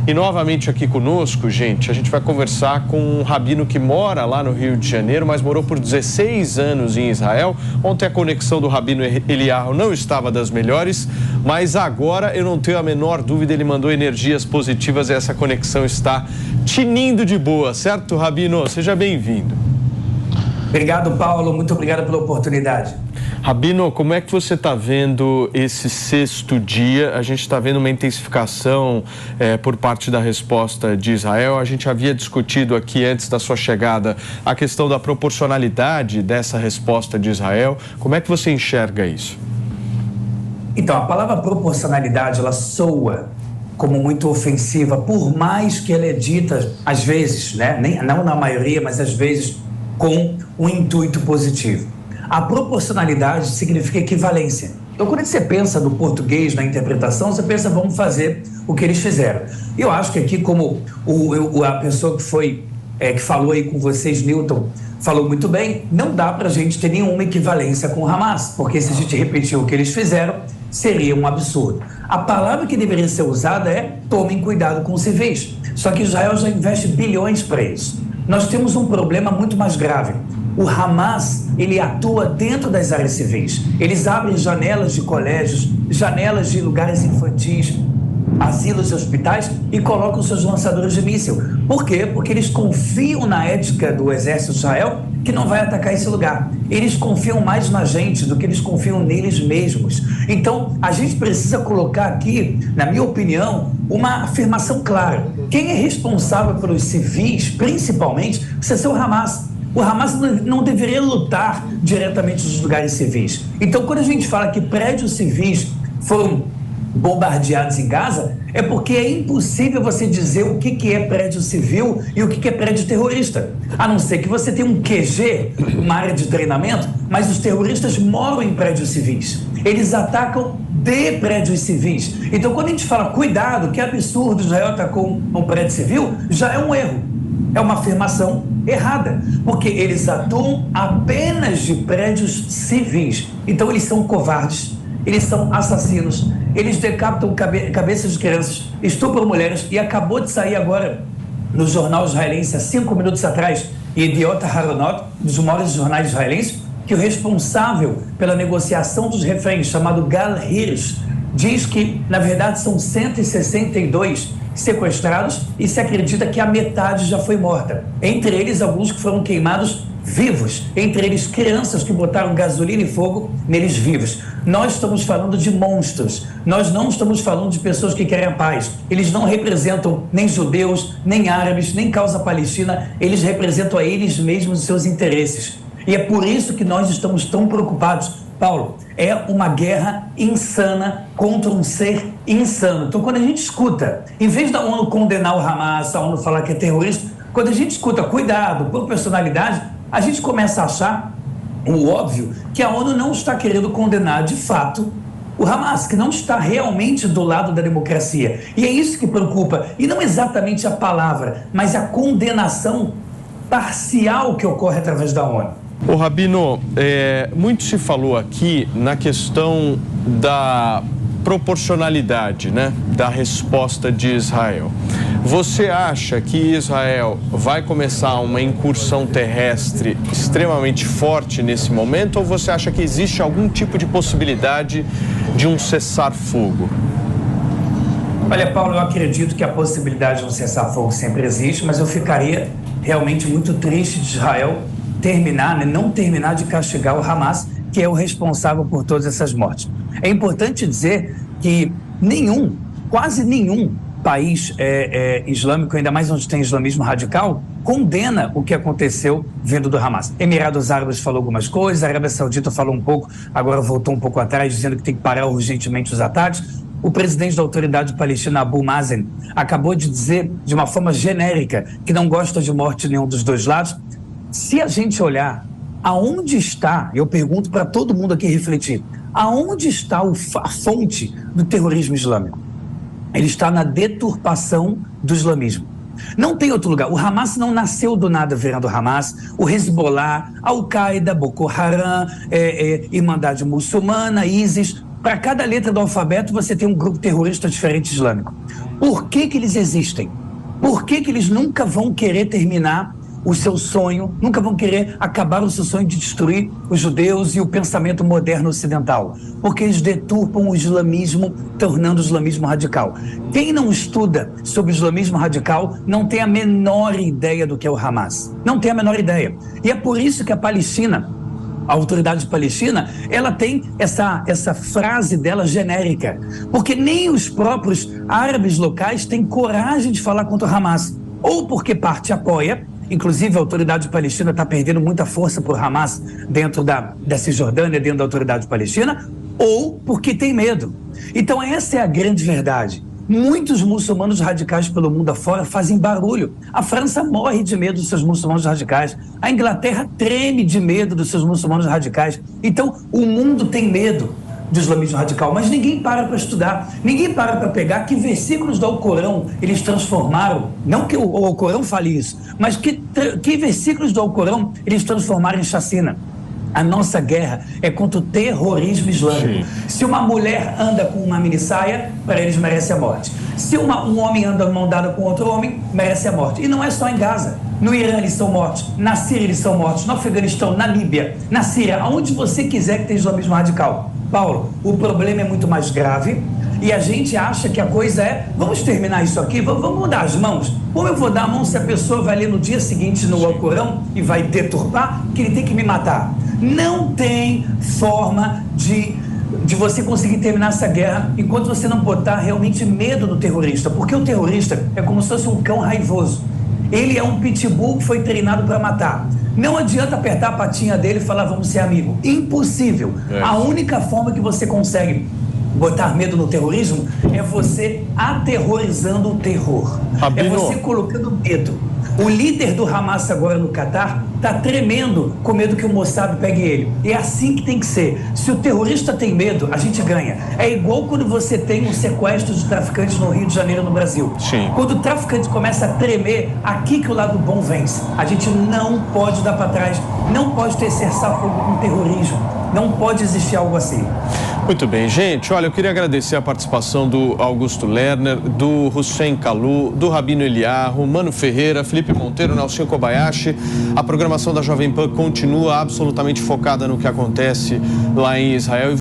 E novamente aqui conosco, gente, a gente vai conversar com um rabino que mora lá no Rio de Janeiro, mas morou por 16 anos em Israel. Ontem a conexão do rabino Eliyahu não estava das melhores, mas agora eu não tenho a menor dúvida, ele mandou energias positivas e essa conexão está tinindo de boa, certo, rabino? Seja bem-vindo. Obrigado, Paulo. Muito obrigado pela oportunidade. Rabino, como é que você está vendo esse sexto dia? A gente está vendo uma intensificação por parte da resposta de Israel. A gente havia discutido aqui antes da sua chegada a questão da proporcionalidade dessa resposta de Israel. Como é que você enxerga isso? Então, a palavra proporcionalidade, ela soa como muito ofensiva, por mais que ela é dita, às vezes, né? Não na maioria, mas às vezes com um intuito positivo. A proporcionalidade significa equivalência. Então, quando você pensa no português, na interpretação, você pensa, vamos fazer o que eles fizeram. Eu acho que aqui, como a pessoa que falou aí com vocês, Newton, falou muito bem, não dá para a gente ter nenhuma equivalência com o Hamas, porque se a gente repetir o que eles fizeram, seria um absurdo. A palavra que deveria ser usada é tomem cuidado com os civis. Só que Israel já investe bilhões para isso. Nós temos um problema muito mais grave. O Hamas, ele atua dentro das áreas civis. Eles abrem janelas de colégios, janelas de lugares infantis, asilos e hospitais e colocam seus lançadores de míssil. Por quê? Porque eles confiam na ética do exército de Israel que não vai atacar esse lugar. Eles confiam mais na gente do que eles confiam neles mesmos. Então, a gente precisa colocar aqui, na minha opinião, uma afirmação clara. Quem é responsável pelos civis, principalmente, precisa ser o Hamas. O Hamas não deveria lutar diretamente nos lugares civis. Então, quando a gente fala que prédios civis foram bombardeados em Gaza, é porque é impossível você dizer o que é prédio civil e o que é prédio terrorista. A não ser que você tenha um QG, uma área de treinamento, mas os terroristas moram em prédios civis. Eles atacam de prédios civis. Então, quando a gente fala, cuidado, que absurdo, Israel atacou um prédio civil, já é um erro. É uma afirmação errada, porque eles atuam apenas de prédios civis. Então, eles são covardes, eles são assassinos, eles decapitam cabeças de crianças, estupram mulheres, e acabou de sair agora no jornal israelense, há 5 minutos atrás, Yediot Ahronot, dos maiores jornais israelenses, que o responsável pela negociação dos reféns, chamado Gal Hirsch, diz que, na verdade, são 162 sequestrados e se acredita que a metade já foi morta. Entre eles, alguns que foram queimados vivos. Entre eles, crianças que botaram gasolina e fogo neles vivos. Nós estamos falando de monstros. Nós não estamos falando de pessoas que querem a paz. Eles não representam nem judeus, nem árabes, nem causa palestina. Eles representam a eles mesmos e seus interesses. E é por isso que nós estamos tão preocupados. Paulo, é uma guerra insana contra um ser insano. Então, quando a gente escuta, em vez da ONU condenar o Hamas, a ONU falar que é terrorista, quando a gente escuta cuidado, por personalidade, a gente começa a achar o óbvio que a ONU não está querendo condenar de fato o Hamas, que não está realmente do lado da democracia. E é isso que preocupa. E não exatamente a palavra, mas a condenação parcial que ocorre através da ONU. Ô Rabino, muito se falou aqui na questão da proporcionalidade, né, da resposta de Israel. Você acha que Israel vai começar uma incursão terrestre extremamente forte nesse momento, ou você acha que existe algum tipo de possibilidade de um cessar-fogo? Olha, Paulo, eu acredito que a possibilidade de um cessar-fogo sempre existe, mas eu ficaria realmente muito triste de Israel não terminar de castigar o Hamas, que é o responsável por todas essas mortes. É importante dizer que quase nenhum país islâmico, ainda mais onde tem islamismo radical, condena o que aconteceu vindo do Hamas. Emirados Árabes falou algumas coisas, a Arábia Saudita falou um pouco, agora voltou um pouco atrás, dizendo que tem que parar urgentemente os ataques. O presidente da autoridade palestina, Abu Mazen, acabou de dizer de uma forma genérica que não gosta de morte nenhum dos dois lados. Se a gente olhar aonde está, eu pergunto para todo mundo aqui refletir, aonde está a fonte do terrorismo islâmico? Ele está na deturpação do islamismo. Não tem outro lugar. O Hamas não nasceu do nada virando Hamas. O Hezbollah, Al-Qaeda, Boko Haram, Irmandade Muçulmana, ISIS, para cada letra do alfabeto você tem um grupo terrorista diferente islâmico. Por que eles existem? Por que eles nunca vão querer terminar o seu sonho, nunca vão querer acabar o seu sonho de destruir os judeus e o pensamento moderno ocidental? Porque eles deturpam o islamismo, tornando o islamismo radical. Quem não estuda sobre o islamismo radical não tem a menor ideia do que é o Hamas. Não tem a menor ideia. E é por isso que a Palestina, a autoridade palestina, ela tem essa frase dela genérica. Porque nem os próprios árabes locais têm coragem de falar contra o Hamas. Ou porque parte apoia. Inclusive, a autoridade palestina está perdendo muita força por Hamas dentro da Cisjordânia, dentro da autoridade palestina, ou porque tem medo. Então, essa é a grande verdade. Muitos muçulmanos radicais pelo mundo afora fazem barulho. A França morre de medo dos seus muçulmanos radicais. A Inglaterra treme de medo dos seus muçulmanos radicais. Então, o mundo tem medo do islamismo radical, mas ninguém para estudar, ninguém para pegar que versículos do Alcorão eles transformaram, não que o Alcorão fale isso, mas que versículos do Alcorão eles transformaram em chacina. A nossa guerra é contra o terrorismo islâmico. Sim. Se uma mulher anda com uma minissaia, para eles merece a morte. Se um homem anda mão dada com outro homem, merece a morte. E não é só em Gaza. No Irã eles são mortos, na Síria eles são mortos, no Afeganistão, na Líbia, na Síria, aonde você quiser que tenha islamismo radical. Paulo, o problema é muito mais grave e a gente acha que a coisa é, vamos terminar isso aqui, vamos dar as mãos. Como eu vou dar a mão se a pessoa vai ler no dia seguinte no Alcorão e vai deturpar que ele tem que me matar? Não tem forma de você conseguir terminar essa guerra enquanto você não botar realmente medo no terrorista, porque o terrorista é como se fosse um cão raivoso. Ele é um pitbull que foi treinado para matar. Não adianta apertar a patinha dele e falar vamos ser amigo. Impossível. A única forma que você consegue botar medo no terrorismo é você aterrorizando o terror. É você colocando medo. O líder do Hamas agora no Catar está tremendo com medo que o Mossad pegue ele. E é assim que tem que ser. Se o terrorista tem medo, a gente ganha. É igual quando você tem um sequestro de traficantes no Rio de Janeiro, no Brasil. Sim. Quando o traficante começa a tremer, aqui que o lado bom vence. A gente não pode dar para trás, não pode ter cessar-fogo com terrorismo. Não pode existir algo assim. Muito bem, gente. Olha, eu queria agradecer a participação do Augusto Lerner, do Hussein Kalu, do Rabino Eliyahu, Mano Ferreira, Felipe Monteiro, Nelson Kobayashi. A programação da Jovem Pan continua absolutamente focada no que acontece lá em Israel.